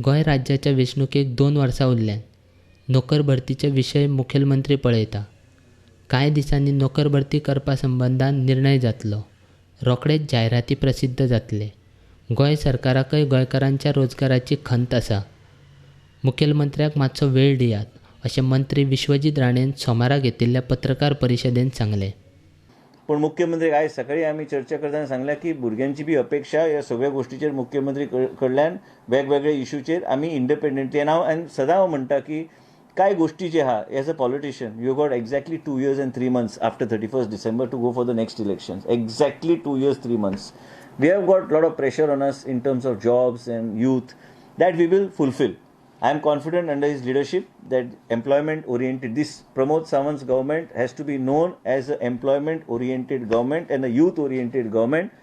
गोंय राज्याच्या वेंचणुकेक 2 वर्सां उरल्यान नोकर भरतीचे विशय मुखेलमंत्री पळयता. कांय दिसांनी नोकर भरती करपा संबंदान निर्णय जातलो. रोखडेच जायराती प्रसिद्ध जातले. गोंय सरकाराकय गोंयकारांच्या रोजगाराची खंत आसा. मुखेलमंत्र्याक मातसो वेळ दियात, अशें मंत्री विश्वजीत राणेन सोमारा घेतिल्ल्या पत्रकार परिशदेंत सांगलें. पण मुख्यमंत्री आयज सकाळी आमी चर्चा करतना सांगल्या की भुरग्यांची बी अपेक्षा ह्या सगळ्या गोष्टीचेर मुख्यमंत्री कडल्यान वेगवेगळ्या इश्यूचेर आमी इंडिपेंडंटली हांव सदां हांव म्हणटा की कांय गोष्टी जे आहा as a politician you got exactly 2 years and 3 months after 31st December to go for the next elections. Exactly 2 years 3 months. We have got lot of pressure on us in terms of jobs and youth that we will fulfill. I am confident under his leadership that employment oriented, this Pramod Sawant's government has to be known as an employment oriented government and a youth oriented government.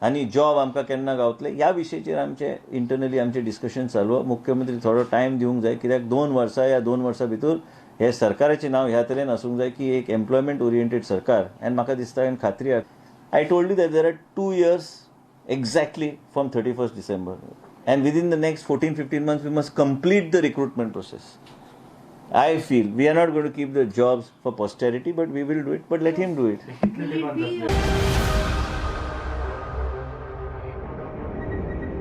आणि job आमकां केन्ना गावतले ह्या विशयाचेर आमचे internally आमचे discussion चालू. मुख्यमंत्री थोडो टायम दिवंक जाय कित्याक 2 वर्सां या 2 वर्सां भितर हे सरकाराचें नांव ह्या तरेन आसूंक जाय की एक एम्प्लॉयमेंट ओरिएंटेड सरकार. आनी म्हाका दिसता आनी खात्री आसा I told you that there are 2 years exactly from 31st December. And within the next 14-15 months, we must complete the recruitment process. I feel we are not going to keep the jobs for posterity, but we will do it. But let him do it.